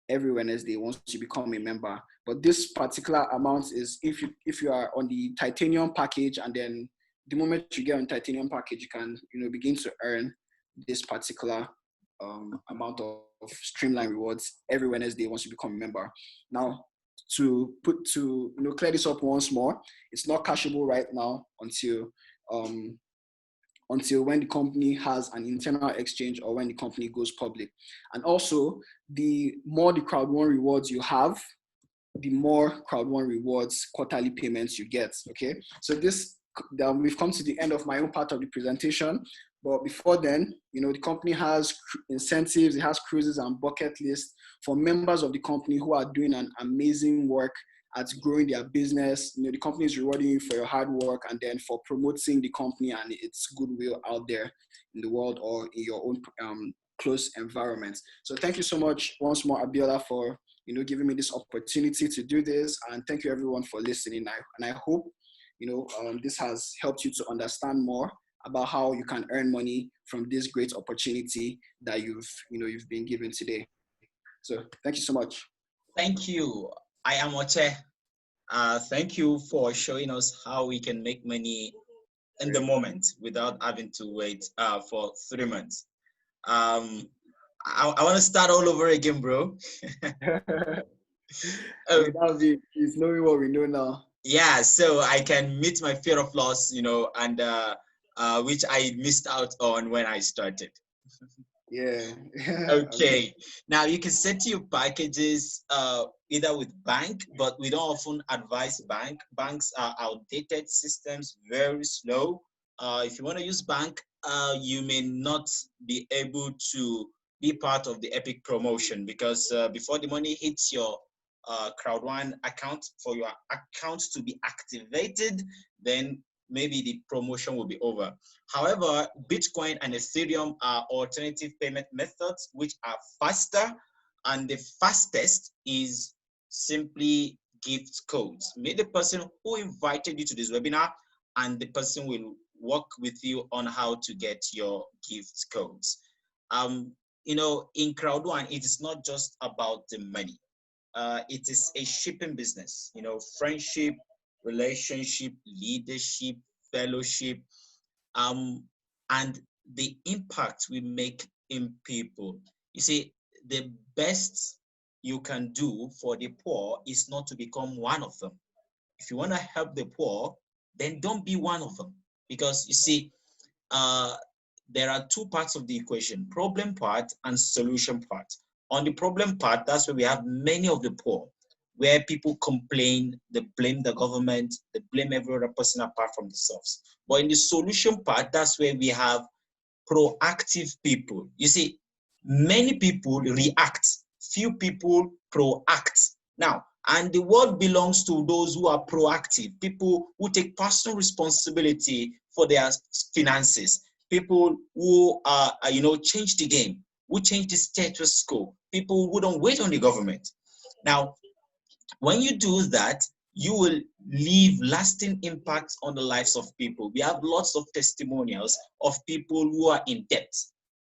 every Wednesday once you become a member. But this particular amount is if you are on the titanium package, and then the moment you get on titanium package, you can begin to earn this particular amount of Streamline rewards every Wednesday once you become a member. Now, to clear this up once more, it's not cashable right now until when the company has an internal exchange or when the company goes public. And also, the more the Crowd1 rewards you have, the more Crowd1 rewards quarterly payments you get. Okay, so we've come to the end of my own part of the presentation. But before then, the company has incentives, it has cruises and bucket lists for members of the company who are doing an amazing work at growing their business. The company is rewarding you for your hard work and then for promoting the company and its goodwill out there in the world or in your own close environment. So thank you so much once more, Abiola, for giving me this opportunity to do this, and thank you everyone for listening. And I hope this has helped you to understand more about how you can earn money from this great opportunity that you've been given today. So thank you so much. Thank you. I am Oche. Thank you for showing us how we can make money in the moment without having to wait for 3 months. I want to start all over again, bro. I mean, that would be is knowing what we know now. Yeah, so I can meet my fear of loss, and which I missed out on when I started. Yeah. I mean, Okay, now you can set your packages either with bank, but we don't often advise bank. Banks are outdated systems, very slow. If you want to use bank, you may not be able to be part of the epic promotion because before the money hits your Crowd1 account for your account to be activated, then maybe the promotion will be over. However, Bitcoin and Ethereum are alternative payment methods which are faster, and the fastest is simply gift codes. Meet the person who invited you to this webinar, and the person will work with you on how to get your gift codes. In Crowd1, it is not just about the money. It is a shipping business, friendship, relationship, leadership, fellowship, and the impact we make in people. You see, the best you can do for the poor is not to become one of them. If you want to help the poor, then don't be one of them. Because you see, uh, there are two parts of the equation, problem part and solution part. On the problem part, that's where we have many of the poor, where people complain, they blame the government, they blame every other person apart from themselves. But in the solution part, that's where we have proactive people. You see, many people react, few people proact. Now, and the world belongs to those who are proactive, people who take personal responsibility for their finances, people who change the game, who change the status quo, people who don't wait on the government. Now, when you do that, you will leave lasting impacts on the lives of people. We have lots of testimonials of people who are in debt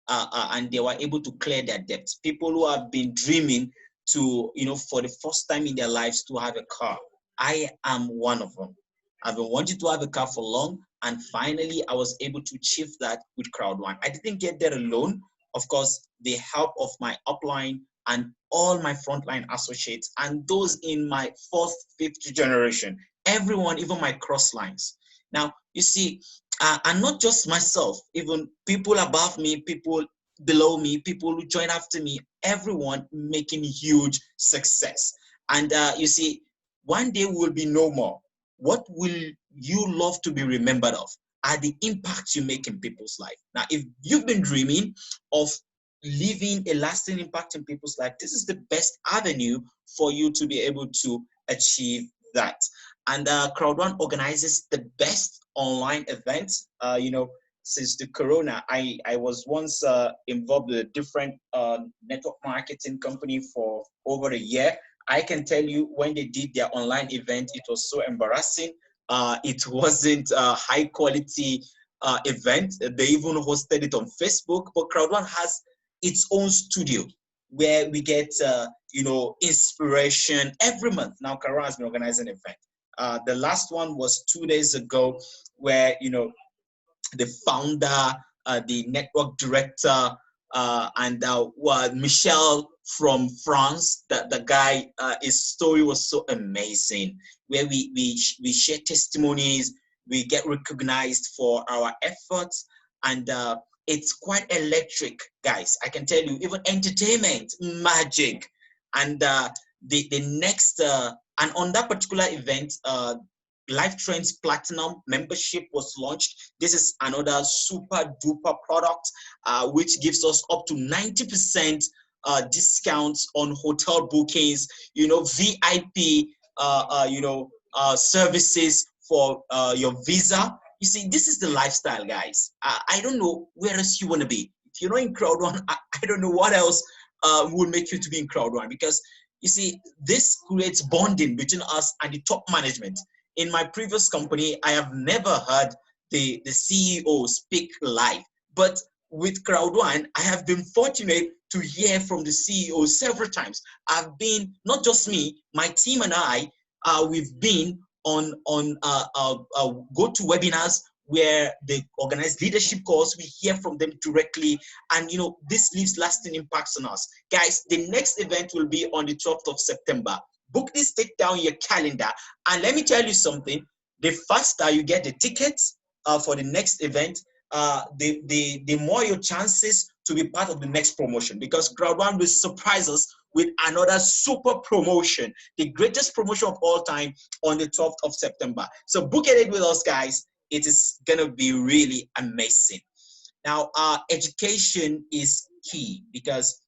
and they were able to clear their debts. People who have been dreaming to, for the first time in their lives to have a car. I am one of them. I've been wanting to have a car for long, and finally I was able to achieve that with Crowd1. I didn't get there alone. Of course, the help of my upline and all my frontline associates and those in my fourth, fifth generation, everyone, even my cross lines. Now, you see, and not just myself, even people above me, people below me, people who join after me, everyone making huge success. And you see, one day will be no more. What will you love to be remembered of are the impacts you make in people's life. Now, if you've been dreaming of leaving a lasting impact in people's life, this is the best avenue for you to be able to achieve that. And Crowd1 organizes the best online events. Since the corona, I was once involved with a different network marketing company for over a year. I can tell you when they did their online event, it was so embarrassing. It wasn't a high quality event. They even hosted it on Facebook, but Crowd1 has its own studio where we get inspiration every month. Now Crowd1 has been organizing an event. The last one was 2 days ago, where the founder, the network director, and Michel from France. The guy, his story was so amazing. Where we share testimonies, we get recognized for our efforts, and it's quite electric, guys. I can tell you, even entertainment, magic, and the next and on that particular event, Life Trends Platinum membership was launched. This is another super duper product which gives us up to 90% discounts on hotel bookings, VIP, services for your visa. You see, this is the lifestyle, guys. I don't know where else you want to be. If you're not in Crowd1, I don't know what else will make you to be in Crowd1, because you see, this creates bonding between us and the top management. In my previous company, I have never heard the CEO speak live. But with Crowd1, I have been fortunate to hear from the CEO several times. I've been, not just me, my team and I, we've been on go-to webinars where they organize leadership calls. We hear from them directly, and this leaves lasting impacts on us. Guys, the next event will be on the 12th of September. Book this, take down your calendar, and let me tell you something. The faster you get the tickets for the next event, the more your chances to be part of the next promotion, because Crowd1 will surprise us with another super promotion, the greatest promotion of all time, on the 12th of September. So book it with us, guys. It is gonna be really amazing. Now, education is key, because,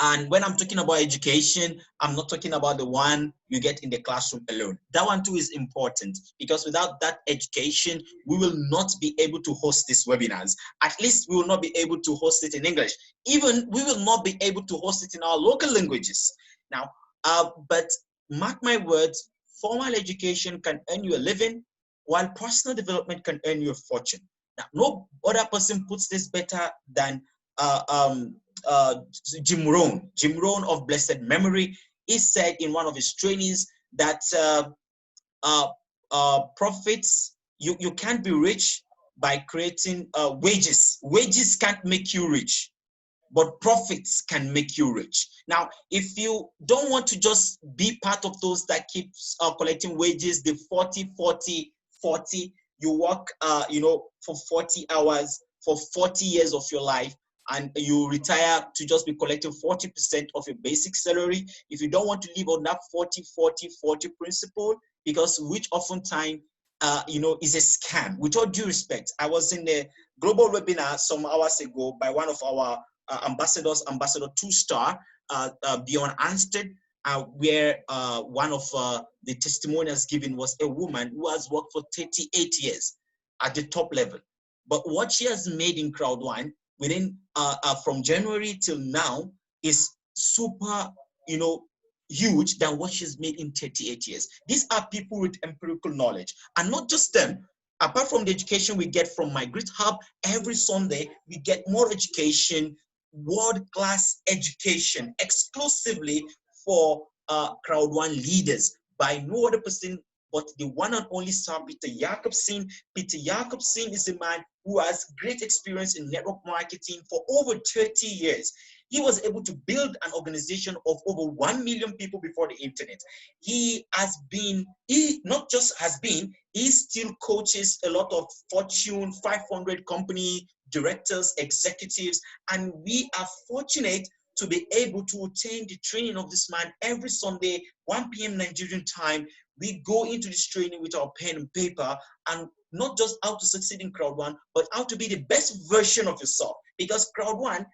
and when I'm talking about education, I'm not talking about the one you get in the classroom alone. That one too is important, because without that education, we will not be able to host these webinars. At least we will not be able to host it in English. Even we will not be able to host it in our local languages. Now, but mark my words, formal education can earn you a living, while personal development can earn you a fortune. Now, no other person puts this better than Jim Rohn of blessed memory. He said in one of his trainings that profits, you can't be rich by creating wages. Wages can't make you rich, but profits can make you rich. Now, if you don't want to just be part of those that keeps collecting wages, the 40, you work for 40 hours for 40 years of your life, and you retire to just be collecting 40% of your basic salary. If you don't want to live on that 40 principle, because which oftentimes is a scam. With all due respect, I was in a global webinar some hours ago by one of our ambassadors, Ambassador 2-star, Bjorn Ansted, where one of the testimonials given was a woman who has worked for 38 years at the top level. But what she has made in Crowd1 within from January till now is super, huge than what she's made in 38 years. These are people with empirical knowledge, and not just them. Apart from the education we get from My Grit Hub, every Sunday we get more education, world-class education, exclusively for Crowd1 leaders by no other person but the one and only Sir Peter Jacobson. Peter Jacobson is a man who has great experience in network marketing for over 30 years. He was able to build an organization of over 1 million people before the internet. He not just has been, he still coaches a lot of Fortune 500 company directors, executives, and we are fortunate to be able to attend the training of this man every Sunday, 1 p.m. Nigerian time. We go into this training with our pen and paper, and not just how to succeed in Crowd1, but how to be the best version of yourself. Because Crowd1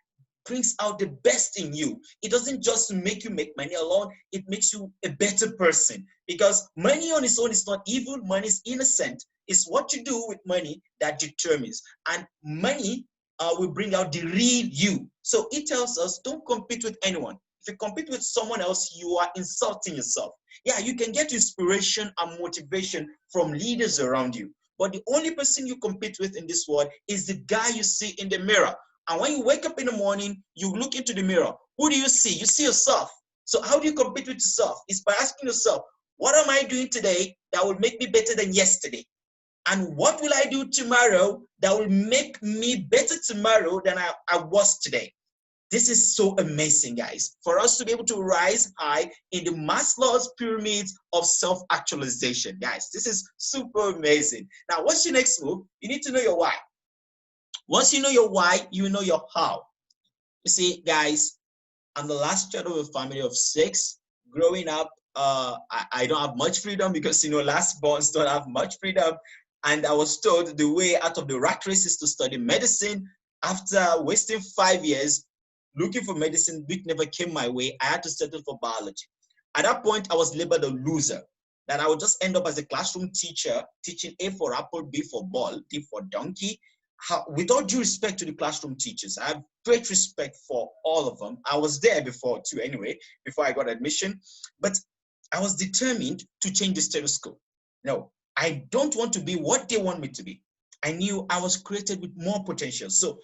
brings out the best in you. It doesn't just make you make money alone, it makes you a better person. Because money on its own is not evil, money is innocent. It's what you do with money that determines. And money will bring out the real you. So it tells us, don't compete with anyone. If you compete with someone else, you are insulting yourself. Yeah, you can get inspiration and motivation from leaders around you, but the only person you compete with in this world is the guy you see in the mirror. And when you wake up in the morning, you look into the mirror. Who do you see? You see yourself. So how do you compete with yourself? It's by asking yourself, what am I doing today that will make me better than yesterday? And what will I do tomorrow that will make me better tomorrow than I was today? This is so amazing, guys, for us to be able to rise high in the Maslow's pyramids of self-actualization. Guys, this is super amazing. Now, what's your next move? You need to know your why. Once you know your why, you know your how. You see, guys, I'm the last child of a family of 6. Growing up, I don't have much freedom because, last borns don't have much freedom. And I was told the way out of the rat race is to study medicine. After wasting 5 years, looking for medicine, which never came my way, I had to settle for biology. At that point, I was labeled a loser, that I would just end up as a classroom teacher, teaching A for apple, B for ball, D for donkey. With all due respect to the classroom teachers, I have great respect for all of them. I was there before too, anyway, before I got admission. But I was determined to change the status quo. No, I don't want to be what they want me to be. I knew I was created with more potential. So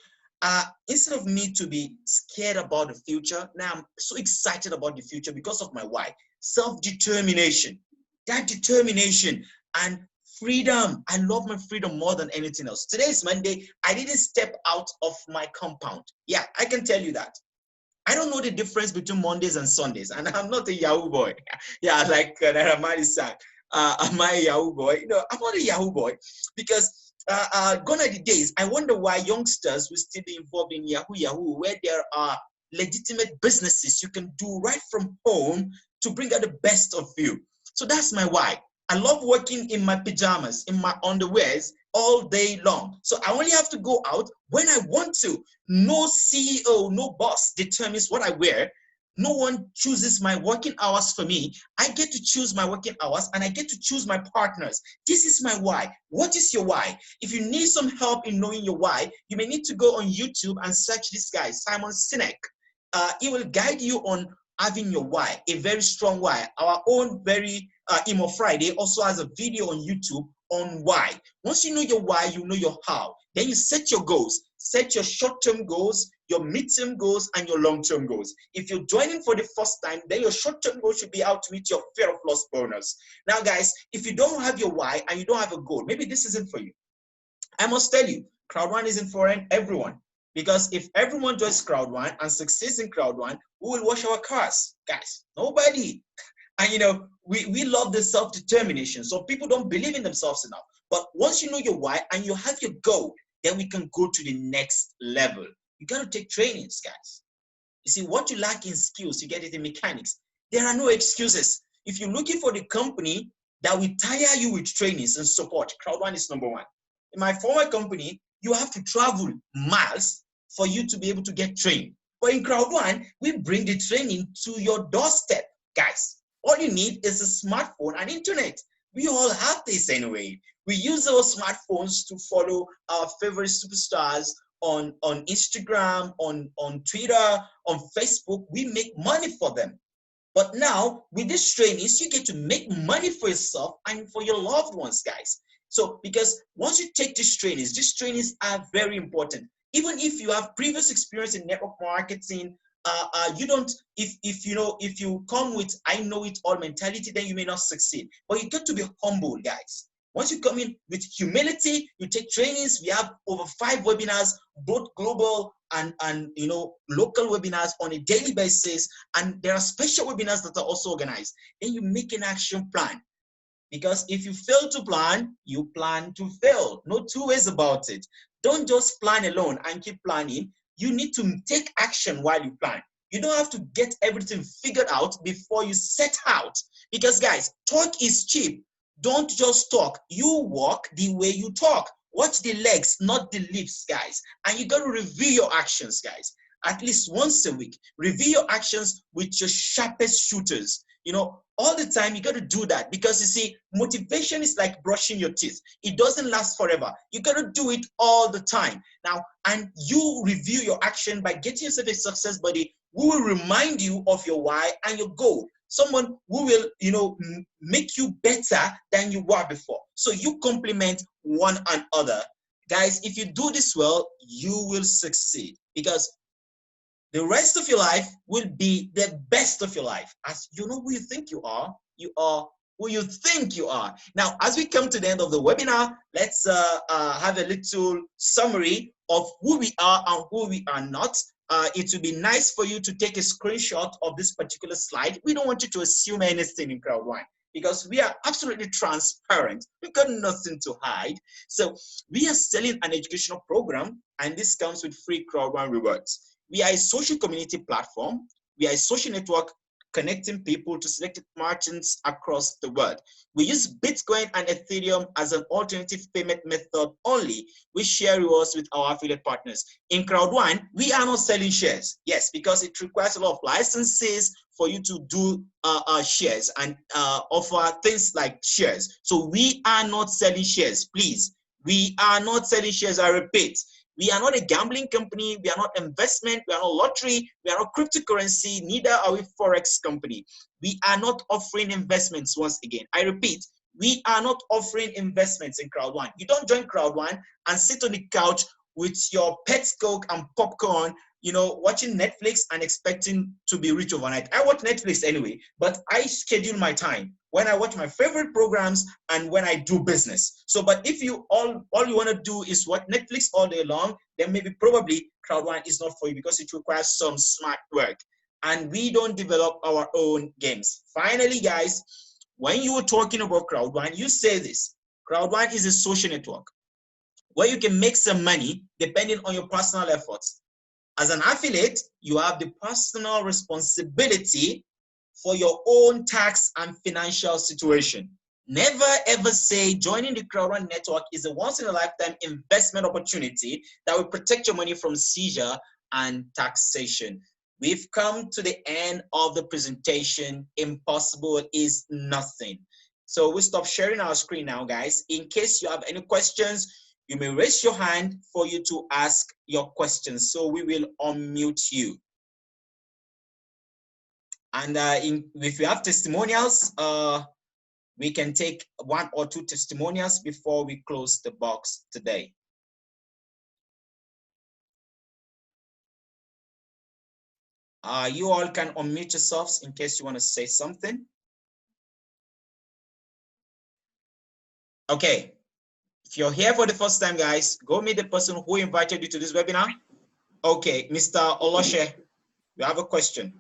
instead of me to be scared about the future, now I'm so excited about the future because of my why. Self-determination. That determination and Freedom. I love my freedom more than anything else. Today is Monday. I didn't step out of my compound. Yeah, I can tell you that. I don't know the difference between Mondays and Sundays, and I'm not a Yahoo boy. Yeah, like Naramadi-san. Am I a Yahoo boy? No, I'm not a Yahoo boy because gone are the days. I wonder why youngsters will still be involved in Yahoo, where there are legitimate businesses you can do right from home to bring out the best of you. So that's my why. I love working in my pajamas, in my underwears all day long. So I only have to go out when I want to. No CEO, no boss determines what I wear. No one chooses my working hours for me. I get to choose my working hours and I get to choose my partners. This is my why. What is your why? If you need some help in knowing your why, you may need to go on YouTube and search this guy, Simon Sinek. He will guide you on having your why, a very strong why. Our own very Emo Friday also has a video on YouTube on why. Once you know your why, you know your how. Then you set your goals. Set your short-term goals, your mid-term goals, and your long-term goals. If you're joining for the first time, then your short-term goal should be how to meet your fear of loss bonus. Now, guys, if you don't have your why and you don't have a goal, maybe this isn't for you. I must tell you, Crowd1 isn't for everyone. Because if everyone joins Crowd1 and succeeds in Crowd1, who will wash our cars? Guys, nobody. And you know, we love the self-determination. So people don't believe in themselves enough. But once you know your why and you have your goal, then we can go to the next level. You got to take trainings, guys. You see, what you lack in skills, you get it in mechanics. There are no excuses. If you're looking for the company that will tire you with trainings and support, Crowd1 is number one. In my former company, you have to travel miles for you to be able to get trained. But in Crowd1, we bring the training to your doorstep, guys. All you need is a smartphone and internet. We all have this anyway. We use our smartphones to follow our favorite superstars on Instagram, on Twitter, on Facebook. We make money for them. But now, with these trainings, you get to make money for yourself and for your loved ones, guys. So, because once you take these trainings are very important. Even if you have previous experience in network marketing, you don't, if you come with I know it all mentality, then you may not succeed. But you got to be humble, guys. Once you come in with humility, you take trainings. We have over 5 webinars, both global and local webinars on a daily basis. And there are special webinars that are also organized. Then you make an action plan. Because if you fail to plan, you plan to fail. No two ways about it. Don't just plan alone and keep planning. You need to take action while you plan. You don't have to get everything figured out before you set out. Because guys, talk is cheap. Don't just talk. You walk the way you talk. Watch the legs, not the lips, guys. And you got to review your actions, guys. At least once a week. Review your actions with your sharpest shooters. You know, all the time you got to do that because you see, motivation is like brushing your teeth. It doesn't last forever. You got to do it all the time. Now, and you review your action by getting yourself a success buddy who will remind you of your why and your goal. Someone who will, make you better than you were before. So you complement one another. Guys, if you do this well, you will succeed because the rest of your life will be the best of your life. As you know who you think you are who you think you are. Now, as we come to the end of the webinar, let's have a little summary of who we are and who we are not. It would be nice for you to take a screenshot of this particular slide. We don't want you to assume anything in Crowd1 because we are absolutely transparent. We've got nothing to hide. So we are selling an educational program, and this comes with free Crowd1 rewards. We are a social community platform. We are a social network connecting people to selected merchants across the world. We use Bitcoin and Ethereum as an alternative payment method only. We share rewards with our affiliate partners. In Crowd1, we are not selling shares. Yes, because it requires a lot of licenses for you to do shares and offer things like shares. So we are not selling shares, please. We are not selling shares, I repeat. We are not a gambling company. We are not investment. We are not lottery. We are not cryptocurrency. Neither are we forex company. We are not offering investments. Once again, I repeat, we are not offering investments in Crowd1. You don't join Crowd1 and sit on the couch with your pet Coke and popcorn, watching Netflix and expecting to be rich overnight. I watch Netflix anyway, but I schedule my time. when I watch my favorite programs, and when I do business. So, but if you all you want to do is watch Netflix all day long, then maybe probably Crowd1 is not for you, because it requires some smart work. And we don't develop our own games. Finally, guys, when you were talking about Crowd1, you say this: Crowd1 is a social network where you can make some money depending on your personal efforts. As an affiliate, you have the personal responsibility for your own tax and financial situation. Never ever say joining the Crowd1 network is a once-in-a-lifetime investment opportunity that will protect your money from seizure and taxation. We've come to the end of the presentation. Impossible is nothing. So we stop sharing our screen now, guys. In case you have any questions, you may raise your hand for you to ask your questions. So we will unmute you. And if you have testimonials, we can take 1 or 2 testimonials before we close the box today. You all can unmute yourselves in case you want to say something. Okay. If you're here for the first time, guys, go meet the person who invited you to this webinar. Okay, Mr. Oloshe, you have a question.